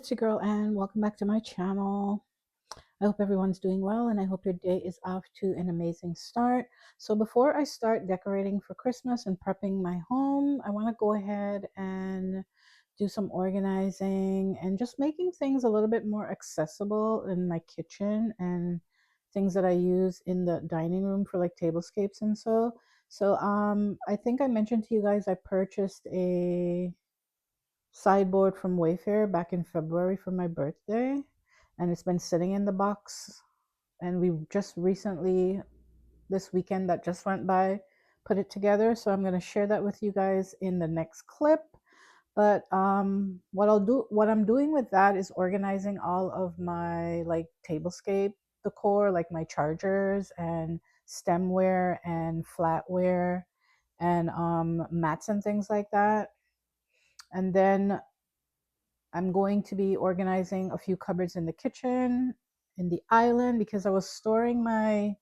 it's your girl Ann. Welcome back to my channel. I hope everyone's doing well and I hope your day is off to an amazing start. So before I start decorating for Christmas and prepping my home, I want to go ahead and do some organizing and just making things a little bit more accessible in my kitchen and things that I use in the dining room for like tablescapes and so. I think I mentioned to you guys I purchased a sideboard from Wayfair back in February for my birthday, and it's been sitting in the box. And we just recently, this weekend that just went by, put it together. So I'm going to share that with you guys in the next clip. But what I'm doing with that is organizing all of my like tablescape decor, like my chargers and stemware and flatware and mats and things like that. And then I'm going to be organizing a few cupboards in the kitchen, in the island, because I was storing my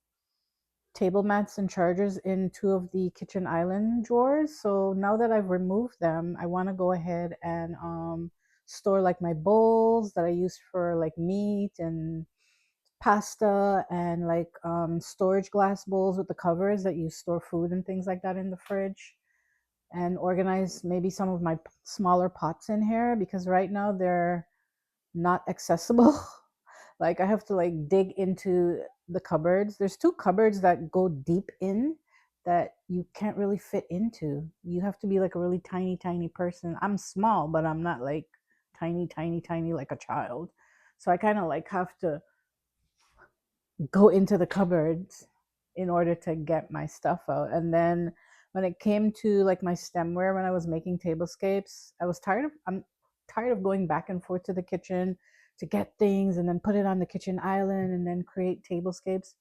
table mats and chargers in two of the kitchen island drawers. So now that I've removed them, I want to go ahead and store like my bowls that I use for like meat and pasta and like storage glass bowls with the covers that you store food and things like that in the fridge, and organize maybe some of my smaller pots in here because right now they're not accessible. Like I have to like dig into the cupboards. There's two cupboards that go deep in that you can't really fit into. You have to be like a really tiny, tiny person. I'm small, but I'm not like tiny, tiny, tiny like a child. So I kind of like have to go into the cupboards in order to get my stuff out. And then when it came to like my stemware, when I was making tablescapes, I'm tired of going back and forth to the kitchen to get things and then put it on the kitchen island and then create tablescapes.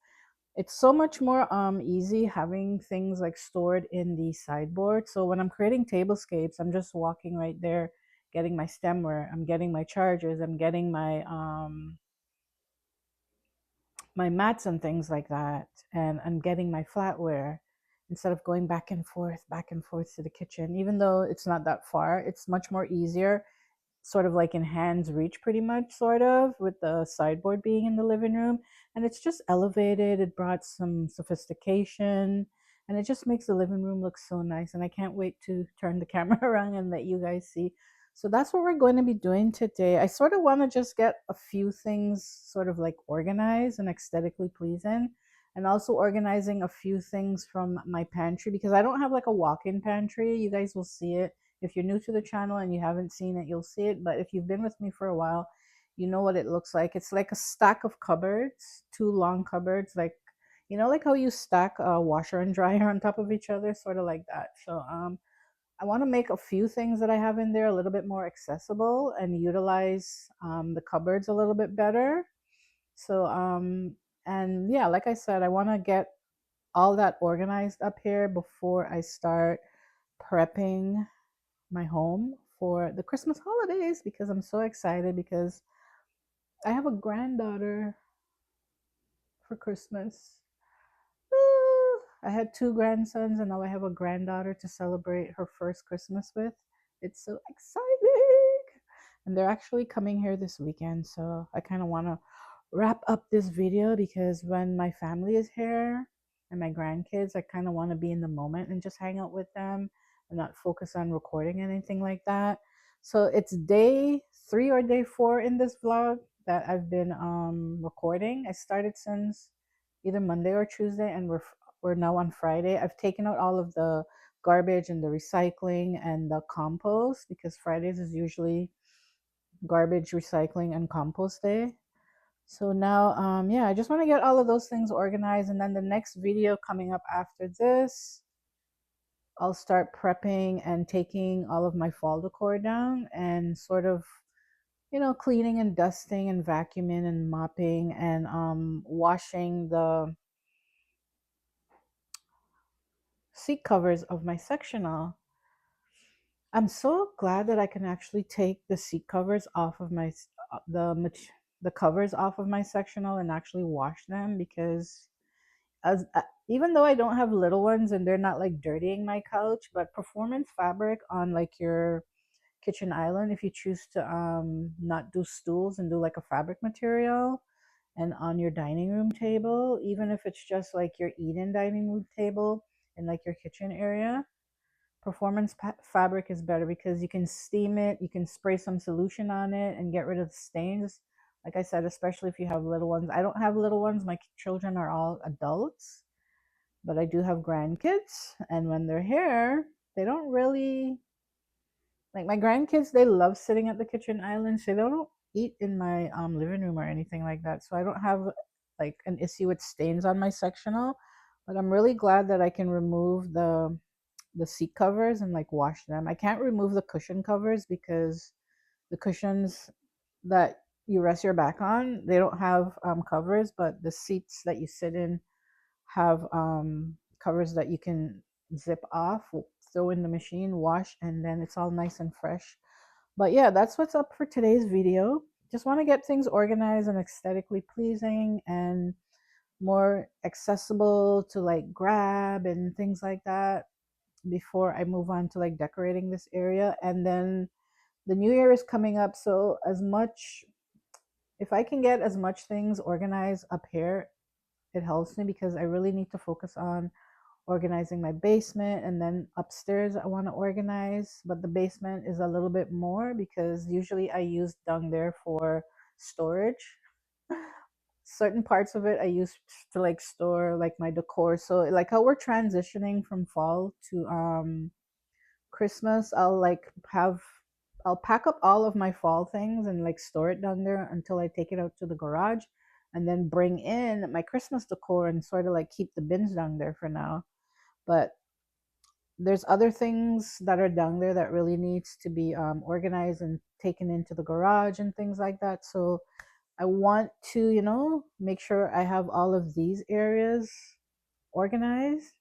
It's so much more easy having things like stored in the sideboard. So when I'm creating tablescapes, I'm just walking right there, getting my stemware, I'm getting my chargers, I'm getting my mats and things like that, and I'm getting my flatware instead of going back and forth to the kitchen. Even though it's not that far, it's much more easier, sort of like in hand's reach, pretty much, sort of, with the sideboard being in the living room. And it's just elevated, it brought some sophistication, and it just makes the living room look so nice. And I can't wait to turn the camera around and let you guys see. So that's what we're going to be doing today. I sort of want to just get a few things sort of like organized and aesthetically pleasing, and also organizing a few things from my pantry because I don't have like a walk-in pantry. You guys will see it if you're new to the channel and you haven't seen it, you'll see it. But if you've been with me for a while, you know what it looks like. It's like a stack of cupboards, two long cupboards, like like how you stack a washer and dryer on top of each other, sort of like that. So I want to make a few things that I have in there a little bit more accessible and utilize the cupboards a little bit better. So and yeah, like I said, I want to get all that organized up here before I start prepping my home for the Christmas holidays because I'm so excited because I have a granddaughter for Christmas. I had two grandsons and now I have a granddaughter to celebrate her first Christmas with. It's so exciting. And they're actually coming here this weekend, so I kind of want to wrap up this video because when my family is here and my grandkids, I kind of want to be in the moment and just hang out with them and not focus on recording anything like that. So it's day 3 or day 4 in this vlog that I've been recording. I started since either Monday or Tuesday, and we're now on Friday. I've taken out all of the garbage and the recycling and the compost because Fridays is usually garbage, recycling, and compost day. So now, yeah, I just want to get all of those things organized, and then the next video coming up after this, I'll start prepping and taking all of my fall decor down and sort of cleaning and dusting and vacuuming and mopping and washing the seat covers of my sectional. I'm so glad that I can actually take the seat covers off of my the covers off of my sectional and actually wash them because as even though I don't have little ones and they're not like dirtying my couch, but performance fabric on like your kitchen island if you choose to not do stools and do like a fabric material. And on your dining room table, even if it's just like your eat-in dining room table in like your kitchen area, performance fabric is better because you can steam it, you can spray some solution on it and get rid of the stains. Like I said, especially if you have little ones. I don't have little ones, my children are all adults, but I do have grandkids, and when they're here, they don't really like my grandkids. They love sitting at the kitchen island, so they don't eat in my living room or anything like that. So I don't have like an issue with stains on my sectional, but I'm really glad that I can remove the seat covers and like wash them. I can't remove the cushion covers because the cushions that you rest your back on, they don't have covers, but the seats that you sit in have covers that you can zip off, throw in the machine, wash, and then it's all nice and fresh. But yeah, that's what's up for today's video. Just want to get things organized and aesthetically pleasing and more accessible to like grab and things like that before I move on to like decorating this area. And then the new year is coming up, so as much, if I can get as much things organized up here, it helps me because I really need to focus on organizing my basement, and then upstairs I want to organize, but the basement is a little bit more because usually I use down there for storage. Certain parts of it I use to like store like my decor. So like how we're transitioning from fall to Christmas, I'll pack up all of my fall things and like store it down there until I take it out to the garage, and then bring in my Christmas decor and sort of like keep the bins down there for now. But there's other things that are down there that really needs to be organized and taken into the garage and things like that. So I want to, make sure I have all of these areas organized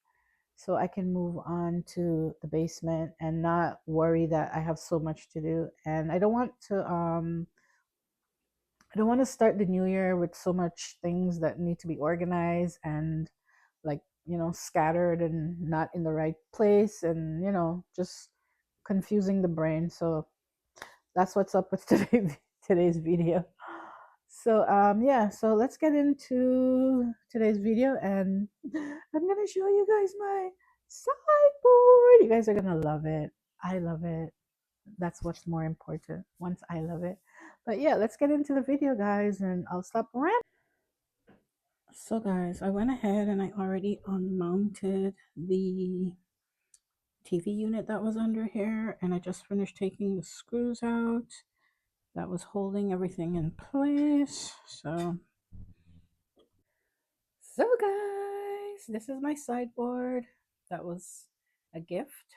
so I can move on to the basement and not worry that I have so much to do. And I don't want to start the new year with so much things that need to be organized and like, scattered and not in the right place, and, just confusing the brain. So that's what's up with today's video. So yeah, so let's get into today's video, and I'm gonna show you guys my sideboard. You guys are gonna love it. I love it. That's what's more important. Once I love it. But yeah, let's get into the video, guys, and I'll stop ranting. So guys, I went ahead and I already unmounted the TV unit that was under here, and I just finished taking the screws out that was holding everything in place. So guys, this is my sideboard. That was a gift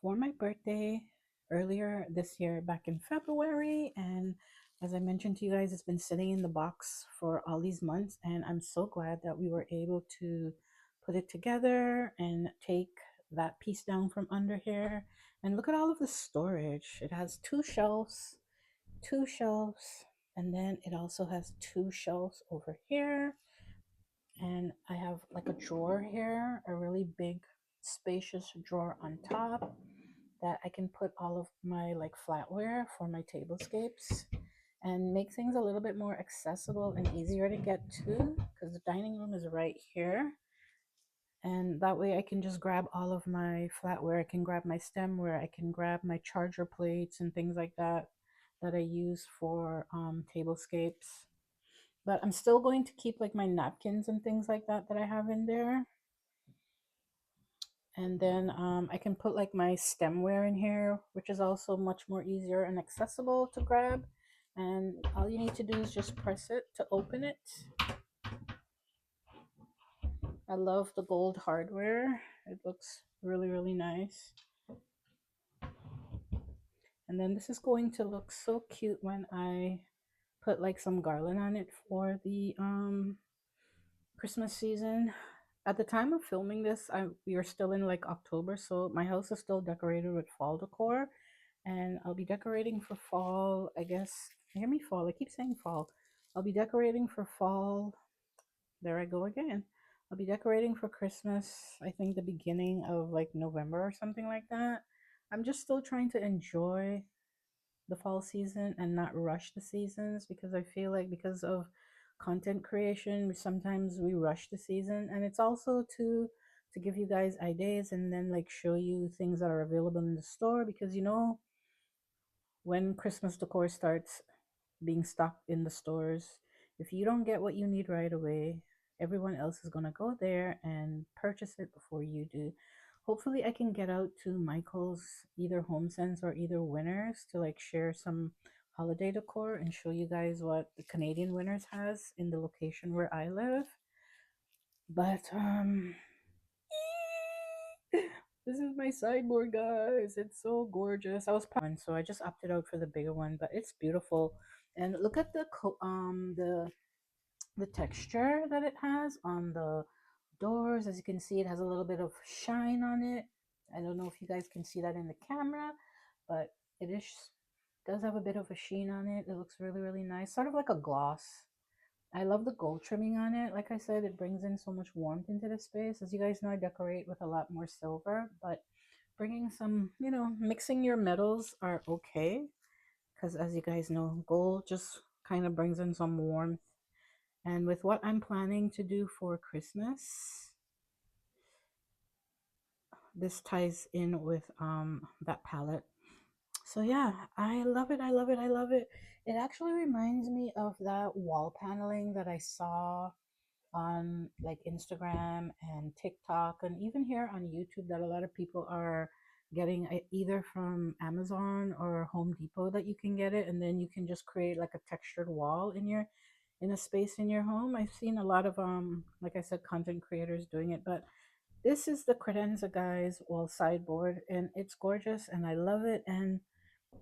for my birthday earlier this year, back in February. And as I mentioned to you guys, it's been sitting in the box for all these months, and I'm so glad that we were able to put it together and take that piece down from under here. And look at all of the storage. It has two shelves, and then it also has two shelves over here, and I have like a drawer here, a really big spacious drawer on top that I can put all of my like flatware for my tablescapes and make things a little bit more accessible and easier to get to, because the dining room is right here, and that way I can just grab all of my flatware. I can grab my stemware, I can grab my charger plates and things like that that I use for tablescapes. But I'm still going to keep like my napkins and things like that that I have in there. And then I can put like my stemware in here, which is also much more easier and accessible to grab. And all you need to do is just press it to open it. I love the gold hardware. It looks really, really nice. And then this is going to look so cute when I put like some garland on it for the Christmas season. At the time of filming this, we are still in like October, so my house is still decorated with fall decor, and I'll be decorating for fall, I guess. Hear me, fall. I keep saying fall. I'll be decorating for fall. There I go again. I'll be decorating for Christmas, I think the beginning of like November or something like that. I'm just still trying to enjoy the fall season and not rush the seasons, because I feel like because of content creation, sometimes we rush the season, and it's also to give you guys ideas and then like show you things that are available in the store, because when Christmas decor starts being stocked in the stores, if you don't get what you need right away, everyone else is going to go there and purchase it before you do. Hopefully, I can get out to Michael's either HomeSense or either Winners to like share some holiday decor and show you guys what the Canadian Winners has in the location where I live. But this is my sideboard, guys. It's so gorgeous. I was so I just opted out for the bigger one, but it's beautiful. And look at the texture that it has on the doors. As you can see, it has a little bit of shine on it. I don't know if you guys can see that in the camera, but it is does have a bit of a sheen on it. It looks really, really nice, sort of like a gloss. I love the gold trimming on it. Like I said, it brings in so much warmth into the space. As you guys know, I decorate with a lot more silver, but bringing some, mixing your metals are okay, because as you guys know, gold just kind of brings in some warmth. And with what I'm planning to do for Christmas, this ties in with that palette. So yeah, I love it. I love it. I love it. It actually reminds me of that wall paneling that I saw on like Instagram and TikTok and even here on YouTube, that a lot of people are getting either from Amazon or Home Depot, that you can get it and then you can just create like a textured wall in a space in your home. I've seen a lot of like I said, content creators doing it, but this is the credenza, guys, wall sideboard, and it's gorgeous and I love it, and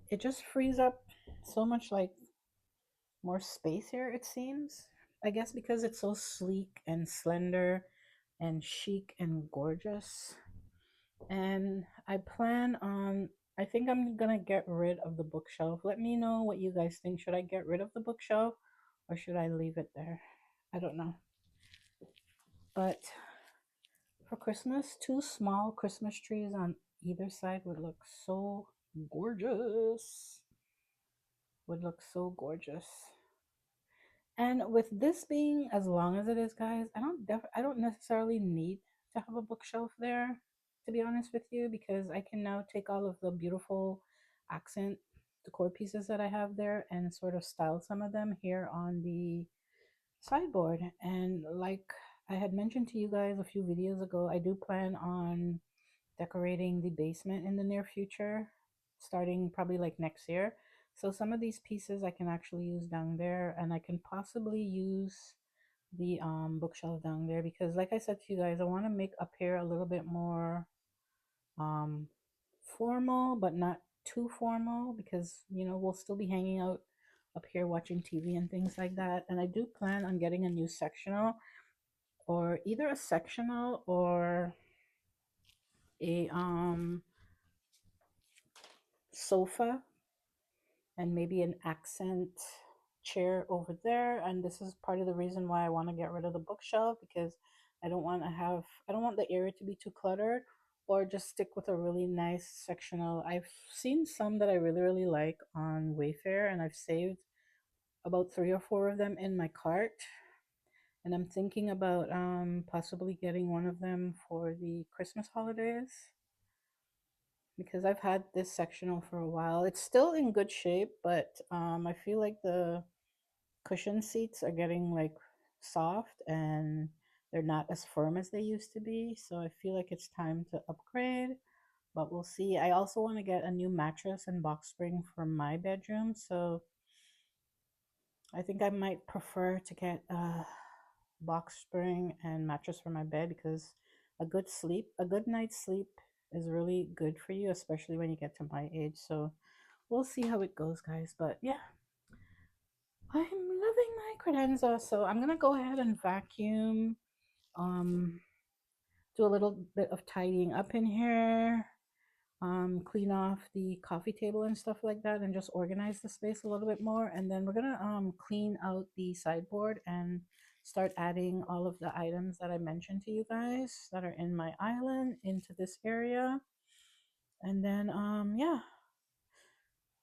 it just frees up so much like more space here, it seems. I guess because it's so sleek and slender and chic and gorgeous. And I plan on, I think I'm gonna get rid of the bookshelf. Let me know what you guys think. Should I get rid of the bookshelf or should I leave it there? I don't know. But for Christmas, two small Christmas trees on either side would look so gorgeous. Would look so gorgeous. And with this being as long as it is, guys, I don't necessarily need to have a bookshelf there, to be honest with you, because I can now take all of the beautiful accent decor pieces that I have there and sort of style some of them here on the sideboard. And like I had mentioned to you guys a few videos ago, I do plan on decorating the basement in the near future, starting probably like next year. So some of these pieces I can actually use down there, and I can possibly use the bookshelf down there, because like I said to you guys, I want to make up here a little bit more um formal, but not too formal, because we'll still be hanging out up here watching TV and things like that. And I do plan on getting a new sectional, or either a sectional or a sofa, and maybe an accent chair over there. And this is part of the reason why I want to get rid of the bookshelf, because I don't want the area to be too cluttered, or just stick with a really nice sectional. I've seen some that I really, really like on Wayfair, and I've saved about 3 or 4 of them in my cart. And I'm thinking about possibly getting one of them for the Christmas holidays, because I've had this sectional for a while. It's still in good shape, but I feel like the cushion seats are getting like soft and they're not as firm as they used to be. So I feel like it's time to upgrade, but we'll see. I also want to get a new mattress and box spring for my bedroom. So I think I might prefer to get a box spring and mattress for my bed, because a good night's sleep is really good for you, especially when you get to my age. So we'll see how it goes, guys. But yeah, I'm loving my credenza. So I'm gonna go ahead and vacuum, um, do a little bit of tidying up in here, clean off the coffee table and stuff like that, and just organize the space a little bit more. And then we're gonna clean out the sideboard and start adding all of the items that I mentioned to you guys that are in my island into this area. And then yeah,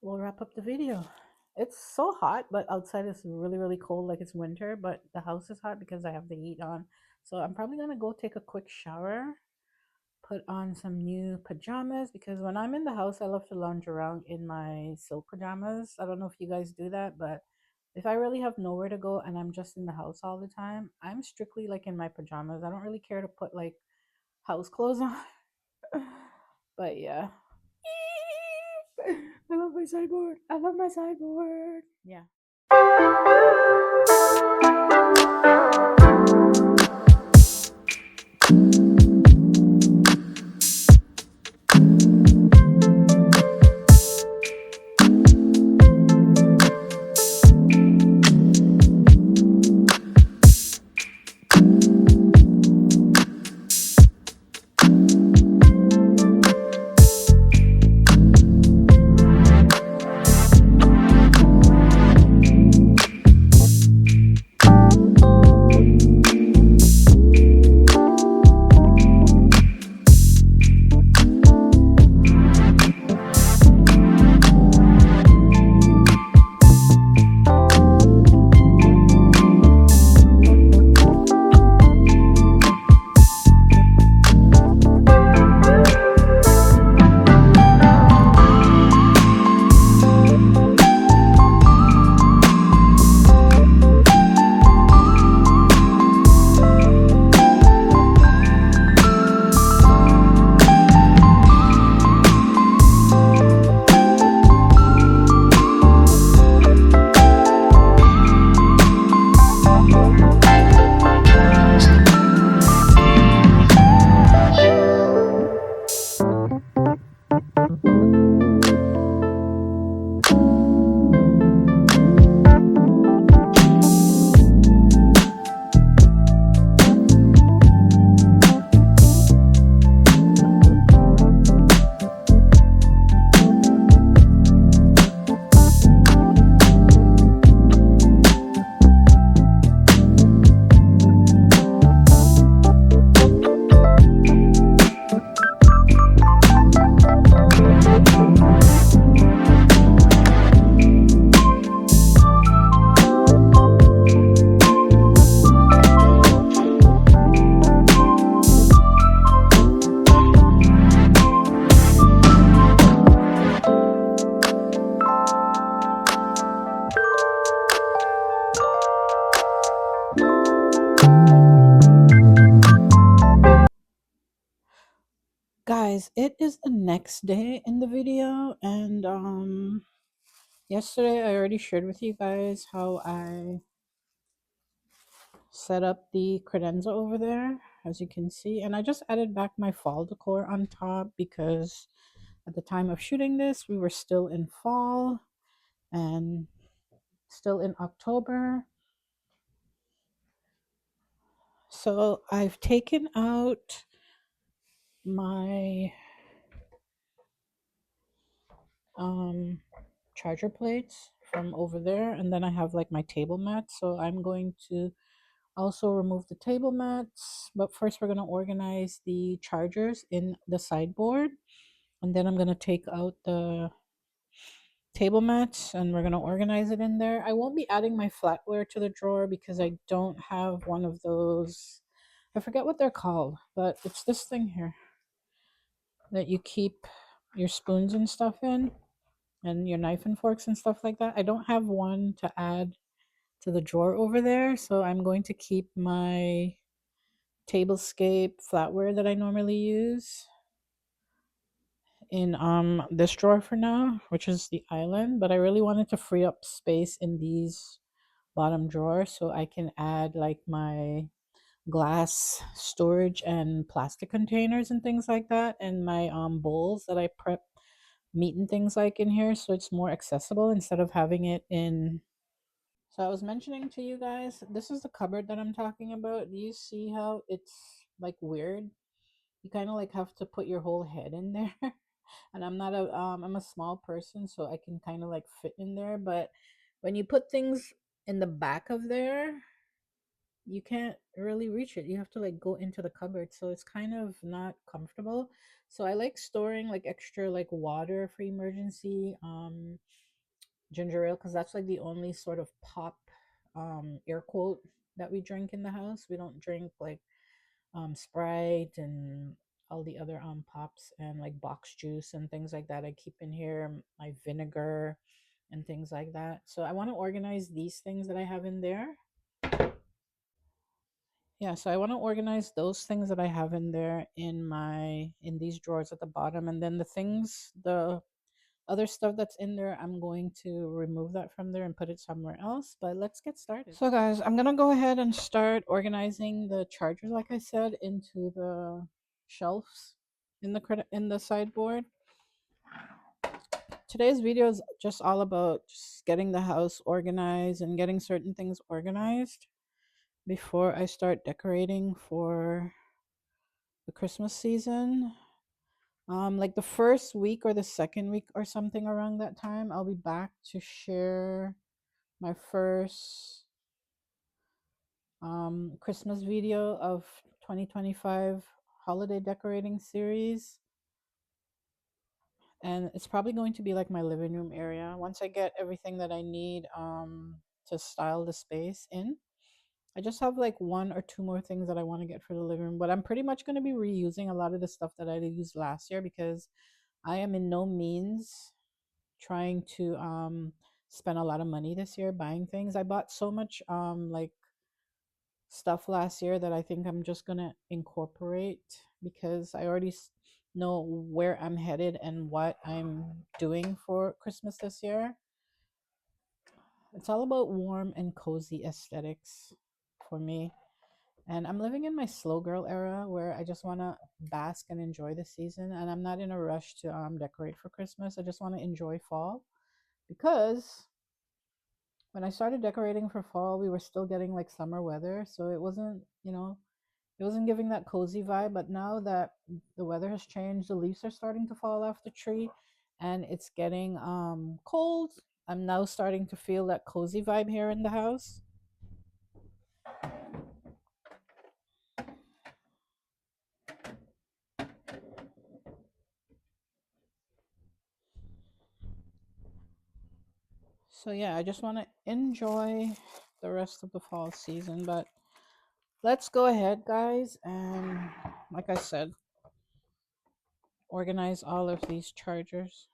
we'll wrap up the video. It's so hot, but outside is really, really cold, like it's winter, but the house is hot because I have the heat on. So I'm probably gonna go take a quick shower, put on some new pajamas, because when I'm in the house, I love to lounge around in my silk pajamas. I don't know if you guys do that, but if I really have nowhere to go and I'm just in the house all the time, I'm strictly like in my pajamas. I don't really care to put like house clothes on. But yeah. I love my sideboard. I love my sideboard. Yeah. Guys, it is the next day in the video, and yesterday I already shared with you guys how I set up the credenza over there, as you can see, and I just added back my fall decor on top because at the time of shooting this we were still in fall and still in October. So I've taken out my um charger plates from over there, and then I have like my table mats, so I'm going to also remove the table mats, but first we're going to organize the chargers in the sideboard, and then I'm going to take out the table mats and we're going to organize it in there. I won't be adding my flatware to the drawer because I don't have one of those, I forget what they're called, but it's this thing here that you keep your spoons and stuff in, and your knife and forks and stuff like that. I don't have one to add to the drawer over there, so I'm going to keep my tablescape flatware that I normally use in this drawer for now, which is the island, but I really wanted to free up space in these bottom drawers so I can add like my glass storage and plastic containers and things like that, and my bowls that I prep meat and things like in here, so it's more accessible instead of having it in. So I was mentioning to you guys, this is the cupboard that I'm talking about. Do you see how it's like weird? You kind of like have to put your whole head in there. And I'm a small person, so I can kind of like fit in there, but when you put things in the back of there, you can't really reach it. You have to like go into the cupboard, so it's kind of not comfortable. So I like storing like extra like water for emergency, ginger ale, because that's like the only sort of pop, air quote, that we drink in the house. We don't drink like Sprite and all the other pops and like box juice and things like that. I keep in here my vinegar and things like that. So I want to organize these things that I have in there. Yeah, so I want to organize those things that I have in there in these drawers at the bottom, and then the other stuff that's in there, I'm going to remove that from there and put it somewhere else. But let's get started. So guys, I'm gonna go ahead and start organizing the chargers, like I said, into the shelves in the sideboard. Today's video is just all about just getting the house organized and getting certain things organized before I start decorating for the Christmas season. Like the first week or the second week or something around that time, I'll be back to share my first Christmas video of 2025 holiday decorating series. And it's probably going to be like my living room area. Once I get everything that I need to style the space in, I just have like one or two more things that I want to get for the living room. But I'm pretty much going to be reusing a lot of the stuff that I used last year, because I am in no means trying to spend a lot of money this year buying things. I bought so much like stuff last year that I think I'm just gonna incorporate, because I already know where I'm headed and what I'm doing for Christmas this year. It's all about warm and cozy aesthetics for me. And I'm living in my slow girl era where I just want to bask and enjoy the season. And I'm not in a rush to decorate for Christmas. I just want to enjoy fall, because when I started decorating for fall, we were still getting like summer weather. So it wasn't, it wasn't giving that cozy vibe. But now that the weather has changed, the leaves are starting to fall off the tree and it's getting cold, I'm now starting to feel that cozy vibe here in the house. So yeah, I just want to enjoy the rest of the fall season. But let's go ahead, guys, and like I said, organize all of these chargers.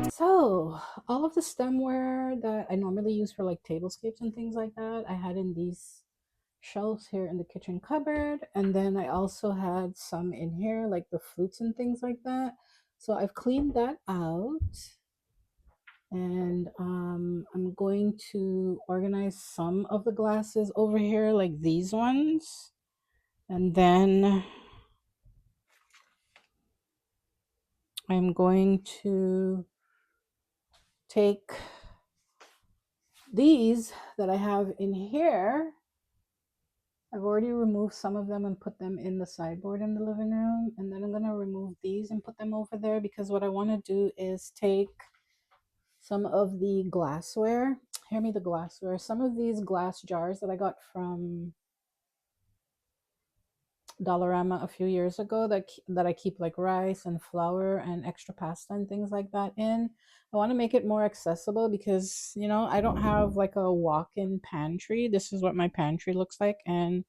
So, all of the stemware that I normally use for like tablescapes and things like that, I had in these shelves here in the kitchen cupboard. And then I also had some in here, like the flutes and things like that. So, I've cleaned that out. And I'm going to organize some of the glasses over here, like these ones. And then I'm going to take these that I have in here. I've already removed some of them and put them in the sideboard in the living room. And then I'm going to remove these and put them over there because what I want to do is take some of the glassware. Hear me, the glassware. Some of these glass jars that I got from Dollarama a few years ago that I keep like rice and flour and extra pasta and things like that in. I want to make it more accessible because, you know, I don't have like a walk-in pantry. This is what my pantry looks like, and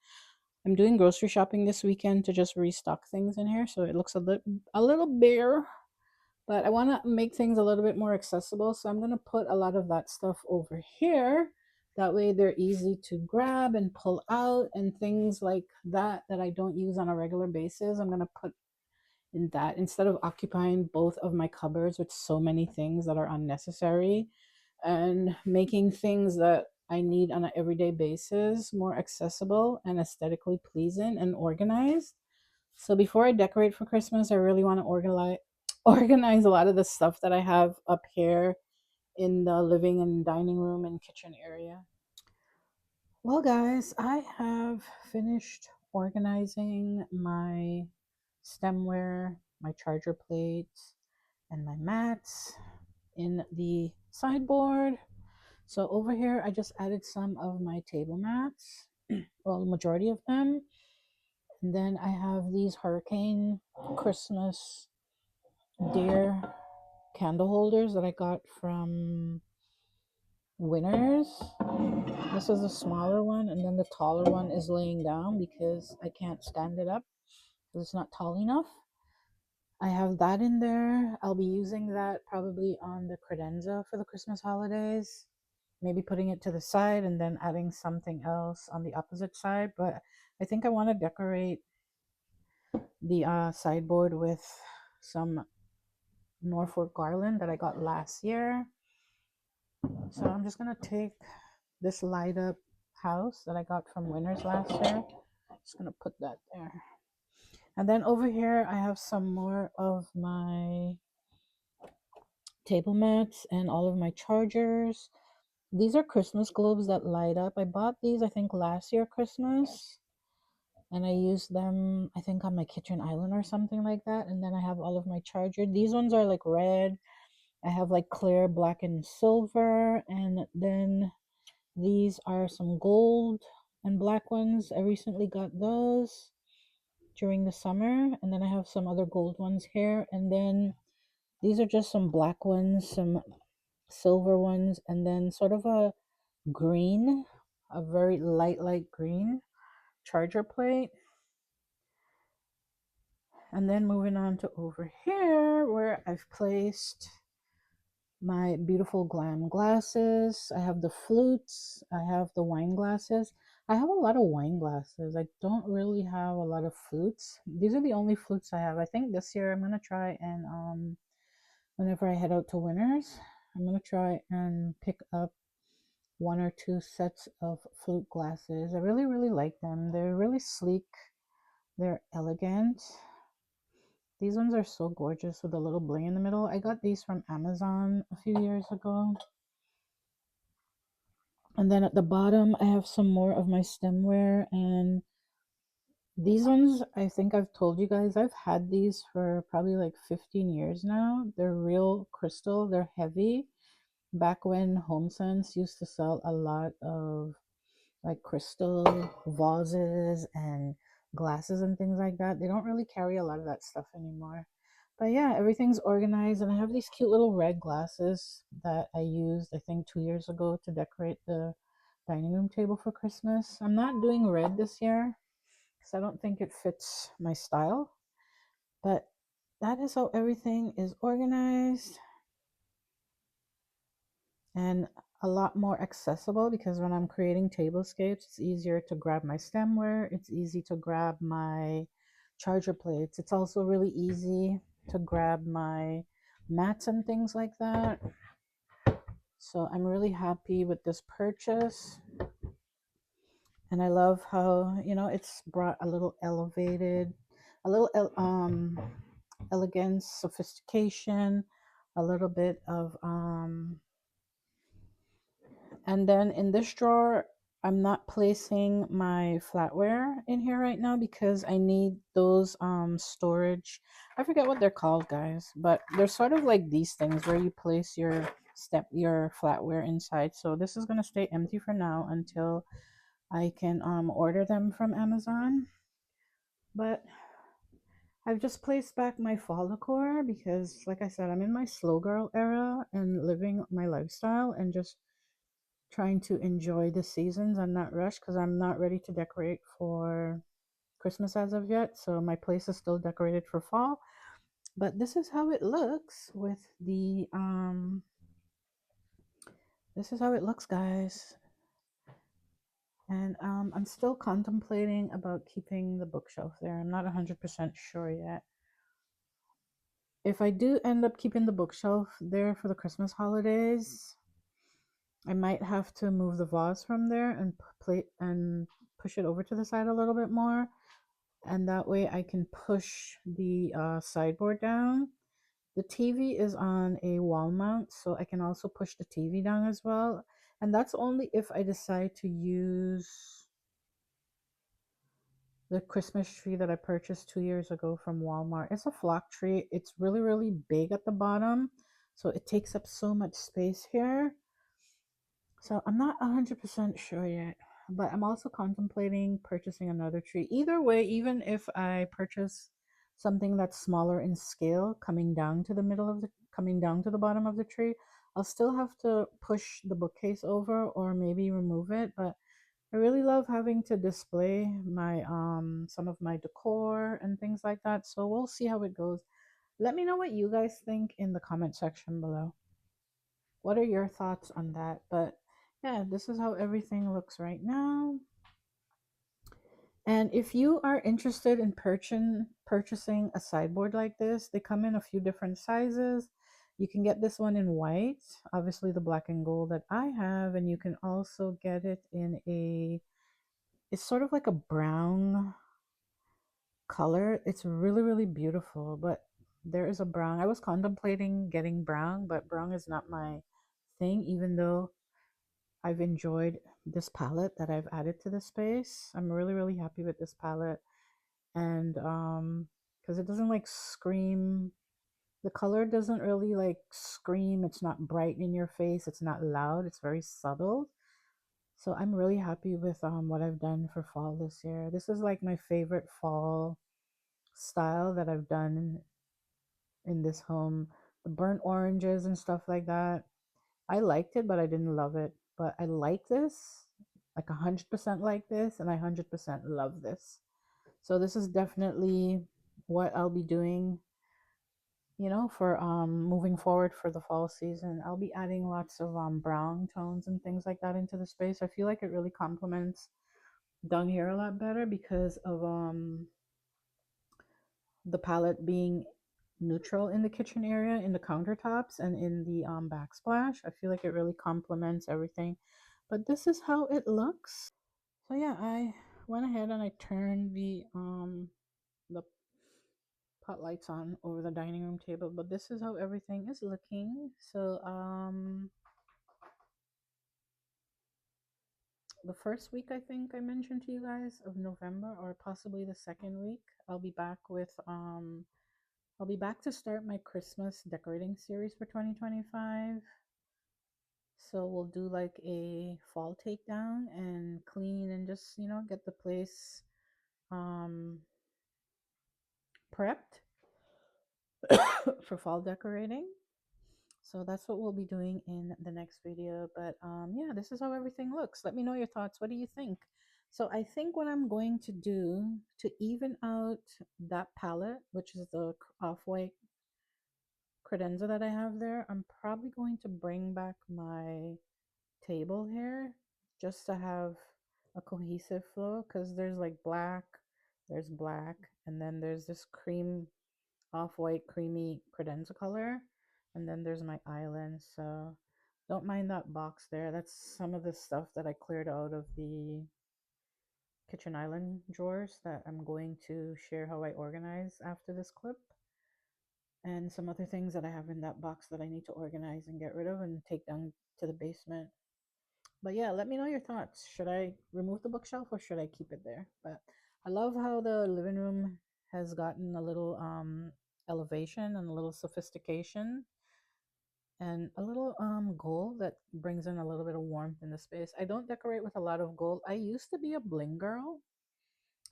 I'm doing grocery shopping this weekend to just restock things in here, so it looks a little bare, but I want to make things a little bit more accessible. So I'm going to put a lot of that stuff over here. That way they're easy to grab and pull out, and things like that that I don't use on a regular basis, I'm going to put in that instead of occupying both of my cupboards with so many things that are unnecessary, and making things that I need on an everyday basis more accessible and aesthetically pleasing and organized. So before I decorate for Christmas, I really want to organize a lot of the stuff that I have up here in the living and dining room and kitchen area. Well, guys, I have finished organizing my stemware, my charger plates, and my mats in the sideboard. So over here, I just added some of my table mats, well, majority of them. And then I have these Hurricane Christmas deer candle holders that I got from Winners. This is a smaller one, and then the taller one is laying down because I can't stand it up because it's not tall enough. I have that in there. I'll be using that probably on the credenza for the Christmas holidays. Maybe putting it to the side and then adding something else on the opposite side. But I think I want to decorate the sideboard with some Norfolk garland that I got last year. So I'm just going to take this light up house that I got from Winners last year. Just going to put that there. And then over here, I have some more of my table mats and all of my chargers. These are Christmas globes that light up. I bought these, I think, last year Christmas. And I used them, I think, on my kitchen island or something like that. And then I have all of my chargers. These ones are like red. I have like clear, black, and silver. And then these are some gold and black ones. I recently got those during the summer. And then I have some other gold ones here. And then these are just some black ones, some silver ones, and then sort of a green, a very light green charger plate. And then moving on to over here where I've placed my beautiful glam glasses. I have the flutes. I have the wine glasses. I have a lot of wine glasses. I don't really have a lot of flutes. These are the only flutes I have. I think this year I'm gonna try and whenever I head out to Winners, I'm gonna try and pick up one or two sets of flute glasses. I really like them. They're really sleek. They're elegant. These ones are so gorgeous with a little bling in the middle. I got these from Amazon a few years ago. And then at the bottom, I have some more of my stemware. And these ones, I think I've told you guys, I've had these for probably like 15 years now. They're real crystal. They're heavy. Back when HomeSense used to sell a lot of like crystal vases and glasses and things like that. They don't really carry a lot of that stuff anymore. But yeah, everything's organized, and I have these cute little red glasses that I used, I think, 2 years ago to decorate the dining room table for Christmas. I'm not doing red this year because I don't think it fits my style, but that is how everything is organized. And a lot more accessible because when I'm creating tablescapes, it's easier to grab my stemware. It's easy to grab my charger plates. It's also really easy to grab my mats and things like that. So I'm really happy with this purchase. And I love how, it's brought a little elevated, a little elegance, sophistication, a little bit of and then in this drawer, I'm not placing my flatware in here right now because I need those storage. I forget what they're called, guys, but they're sort of like these things where you place your flatware inside. So this is gonna stay empty for now until I can order them from Amazon. But I've just placed back my fall decor because, like I said, I'm in my slow girl era and living my lifestyle and just trying to enjoy the seasons. I'm not rushed because I'm not ready to decorate for Christmas as of yet. So my place is still decorated for fall. But this is how it looks with the this is how it looks, guys. And I'm still contemplating about keeping the bookshelf there. I'm not 100% sure yet. If I do end up keeping the bookshelf there for the Christmas holidays, I might have to move the vase from there and push it over to the side a little bit more, and that way I can push the sideboard down. The TV is on a wall mount, so I can also push the TV down as well. And that's only if I decide to use the Christmas tree that I purchased 2 years ago from Walmart. It's a flock tree. It's really, really big at the bottom, so it takes up so much space here. So I'm not 100% sure yet, but I'm also contemplating purchasing another tree. Either way, even if I purchase something that's smaller in scale, coming down to the bottom of the tree, I'll still have to push the bookcase over or maybe remove it. But I really love having to display my some of my decor and things like that. So we'll see how it goes. Let me know what you guys think in the comment section below. What are your thoughts on that? But yeah, this is how everything looks right now. And if you are interested in purchasing a sideboard like this, they come in a few different sizes. You can get this one in white, obviously the black and gold that I have, and you can also get it in it's sort of like a brown color. It's really, really beautiful, but there is a brown. I was contemplating getting brown, but brown is not my thing, even though I've enjoyed this palette that I've added to the space. I'm really, really happy with this palette. And because it doesn't like scream, the color doesn't really like scream. It's not bright in your face. It's not loud. It's very subtle. So I'm really happy with what I've done for fall this year. This is like my favorite fall style that I've done in this home. The burnt oranges and stuff like that. I liked it, but I didn't love it. But I like this, like 100% like this, and I 100% love this. So this is definitely what I'll be doing, for moving forward for the fall season. I'll be adding lots of brown tones and things like that into the space. I feel like it really complements down here a lot better because of the palette being neutral in the kitchen area, in the countertops, and in the backsplash. I feel like it really complements everything. But this is how it looks. So yeah, I went ahead and I turned the pot lights on over the dining room table. But this is how everything is looking. So the first week, I think I mentioned to you guys, of November, or possibly the second week, I'll be back with I'll be back to start my Christmas decorating series for 2025. So we'll do like a fall takedown and clean and just, get the place um prepped for fall decorating. So that's what we'll be doing in the next video. But yeah, this is how everything looks. Let me know your thoughts. What do you think? So I think what I'm going to do to even out that palette, which is the off-white credenza that I have there, I'm probably going to bring back my table here just to have a cohesive flow, because there's black, and then there's this cream, off-white creamy credenza color, and then there's my island. So don't mind that box there. That's some of the stuff that I cleared out of the kitchen island drawers that I'm going to share how I organize after this clip, and some other things that I have in that box that I need to organize and get rid of and take down to the basement. But yeah, let me know your thoughts. Should I remove the bookshelf or should I keep it there? But I love how the living room has gotten a little elevation and a little sophistication and a little gold that brings in a little bit of warmth in the space. I don't decorate with a lot of gold. I used to be a bling girl.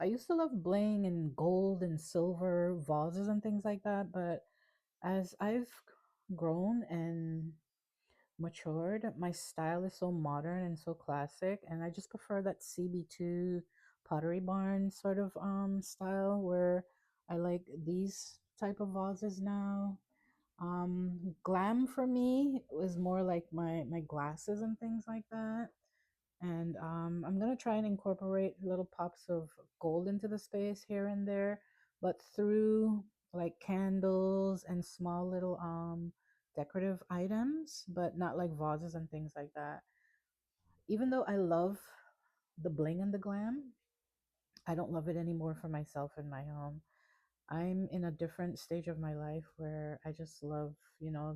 I used to love bling and gold and silver vases and things like that, but as I've grown and matured, my style is so modern and so classic, and I just prefer that CB2 Pottery Barn sort of style where I like these type of vases now. Glam for me is more like my glasses and things like that. And I'm gonna try and incorporate little pops of gold into the space here and there, but through like candles and small little decorative items, but not like vases and things like that. Even though I love the bling and the glam, I don't love it anymore for myself in my home. I'm in a different stage of my life where I just love,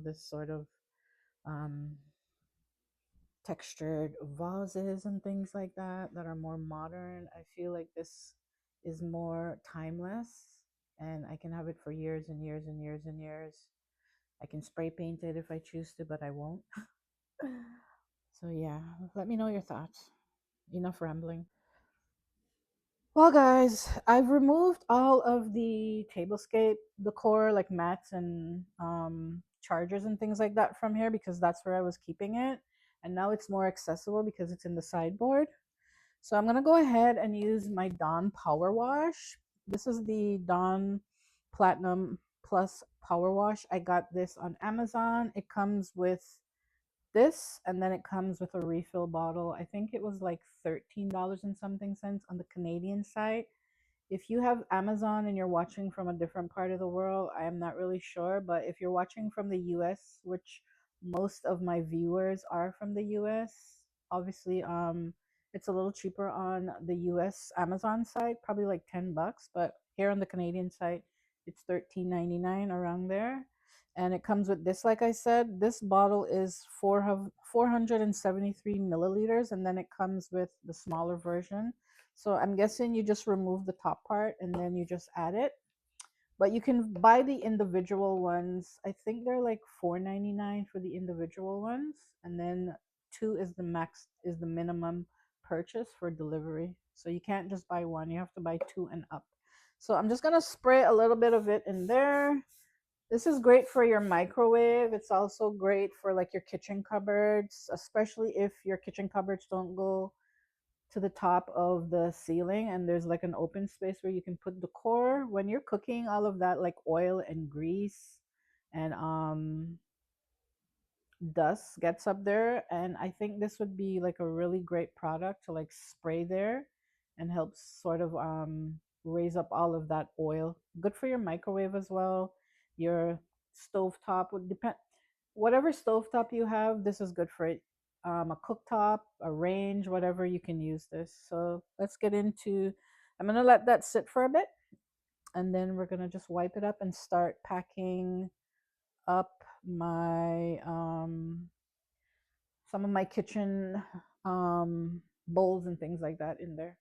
this sort of um, textured vases and things like that are more modern. I feel like this is more timeless and I can have it for years and years and years and years. I can spray paint it if I choose to, but I won't. So, yeah, let me know your thoughts. Enough rambling. Well, guys, I've removed all of the tablescape decor, like mats and chargers and things like that from here because that's where I was keeping it. And now it's more accessible because it's in the sideboard. So I'm going to go ahead and use my Dawn Power Wash. This is the Dawn Platinum Plus Power Wash. I got this on Amazon. It comes with this and then it comes with a refill bottle. I think it was like $13 and something cents on the Canadian site. If you have Amazon and you're watching from a different part of the world, I am not really sure. But if you're watching from the US, which most of my viewers are from the US, obviously it's a little cheaper on the US Amazon site, probably like $10. But here on the Canadian site, it's $13.99 around there. And it comes with this, like I said, this bottle is 473 milliliters, and then it comes with the smaller version. So I'm guessing you just remove the top part and then you just add it. But you can buy the individual ones. I think they're like $4.99 for the individual ones, and then two is the minimum purchase for delivery. So you can't just buy one; you have to buy two and up. So I'm just gonna spray a little bit of it in there. This is great for your microwave. It's also great for like your kitchen cupboards, especially if your kitchen cupboards don't go to the top of the ceiling and there's like an open space where you can put decor. When you're cooking, all of that like oil and grease and dust gets up there, and I think this would be like a really great product to like spray there and helps sort of raise up all of that oil. Good for your microwave as well. Your stovetop would depend, whatever stovetop you have, this is good for it. A cooktop, a range, whatever, you can use this. So let's get into, I'm gonna let that sit for a bit and then we're gonna just wipe it up and start packing up my some of my kitchen bowls and things like that in there.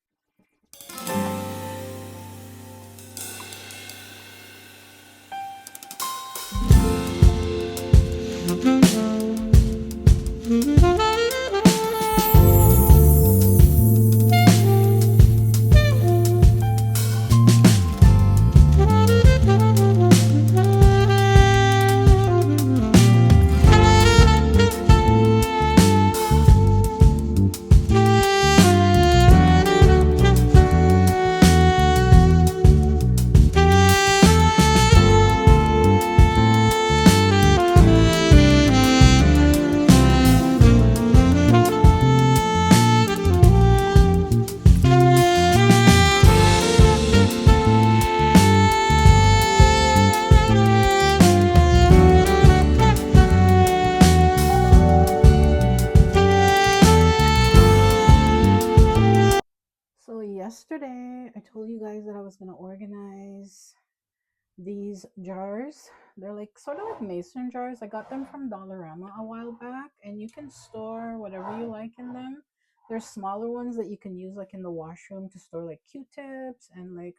you guys that I was going to organize these jars. They're like sort of like mason jars. I got them from Dollarama a while back, and you can store whatever you like in them. There's smaller ones that you can use like in the washroom to store like Q-tips and like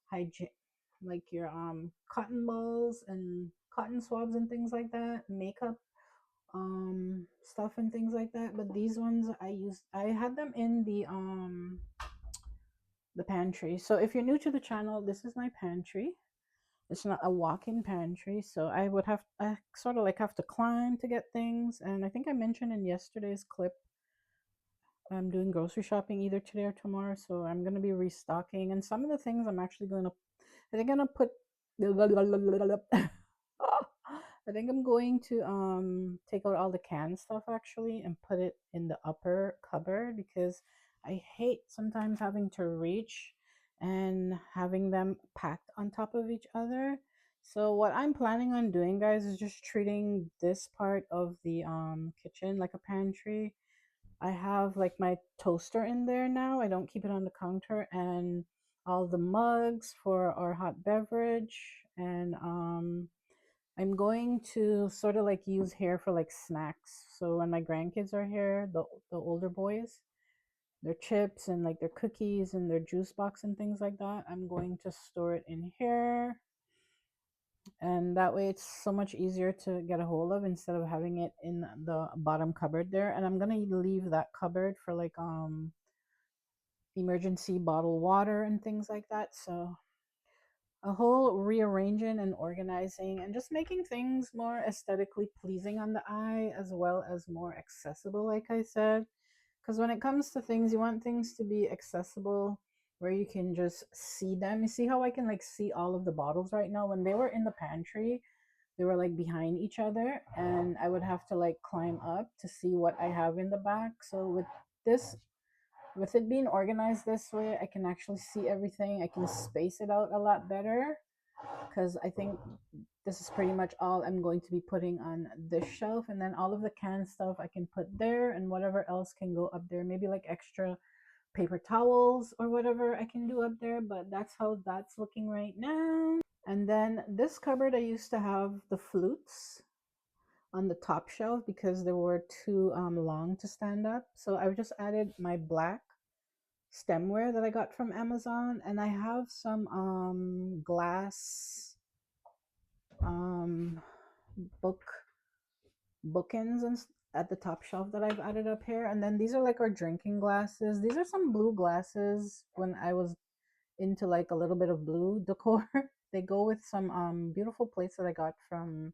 hygiene, like your cotton balls and cotton swabs and things like that, makeup stuff and things like that. But these ones I had them in the pantry. So if you're new to the channel, this is my pantry. It's not a walk-in pantry, so I sort of like have to climb to get things. And I think I mentioned in yesterday's clip, I'm doing grocery shopping either today or tomorrow, so I'm gonna be restocking. And some of the things I'm actually gonna, I think I'm gonna put. I think I'm going to take out all the canned stuff actually and put it in the upper cupboard, because I hate sometimes having to reach and having them packed on top of each other. So what I'm planning on doing, guys, is just treating this part of the kitchen like a pantry. I have like my toaster in there now. I don't keep it on the counter, and all the mugs for our hot beverage, and I'm going to sort of like use here for like snacks. So when my grandkids are here, the older boys, their chips and like their cookies and their juice box and things like that, I'm going to store it in here. And that way it's so much easier to get a hold of instead of having it in the bottom cupboard there. And I'm gonna leave that cupboard for like emergency bottled water and things like that. So a whole rearranging and organizing and just making things more aesthetically pleasing on the eye, as well as more accessible, like I said. Because when it comes to things, you want things to be accessible where you can just see them. You see how I can like see all of the bottles right now? When they were in the pantry, they were like behind each other, and I would have to like climb up to see what I have in the back. So this with it being organized this way, I can actually see everything. I can space it out a lot better, because I think this is pretty much all I'm going to be putting on this shelf. And then all of the canned stuff I can put there, and whatever else can go up there. Maybe like extra paper towels or whatever I can do up there, but that's how that's looking right now. And then this cupboard, I used to have the flutes on the top shelf because they were too long to stand up. So I just added my black stemware that I got from Amazon, and I have some glass um book bookends and at the top shelf that I've added up here. And then these are like our drinking glasses. These are some blue glasses when I was into like a little bit of blue decor. They go with some beautiful plates that I got from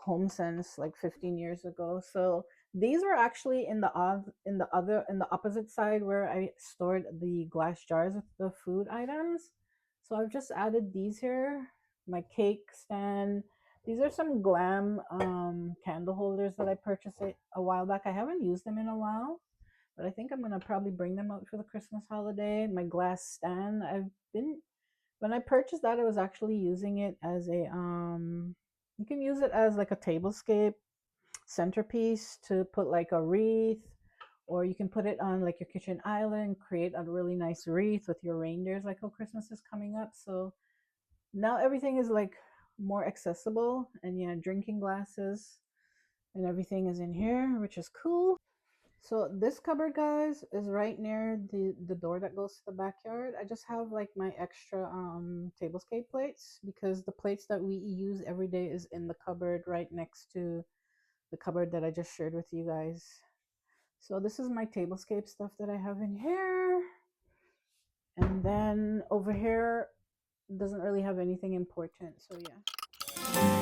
HomeSense like 15 years ago. So these were actually in the opposite side where I stored the glass jars with the food items. So I've just added these here, my cake stand. These are some glam candle holders that I purchased a while back. I haven't used them in a while, but I think I'm gonna probably bring them out for the Christmas holiday. My glass stand. When I purchased that, I was actually using it as a you can use it as like a tablescape centerpiece to put like a wreath, or you can put it on like your kitchen island, create a really nice wreath with your reindeers, like how Christmas is coming up. So now everything is like more accessible, and yeah, drinking glasses and everything is in here, which is cool. So this cupboard, guys, is right near the door that goes to the backyard. I just have like my extra tablescape plates, because the plates that we use every day is in the cupboard right next to the cupboard that I just shared with you guys. So this is my tablescape stuff that I have in here. And then over here doesn't really have anything important. So yeah.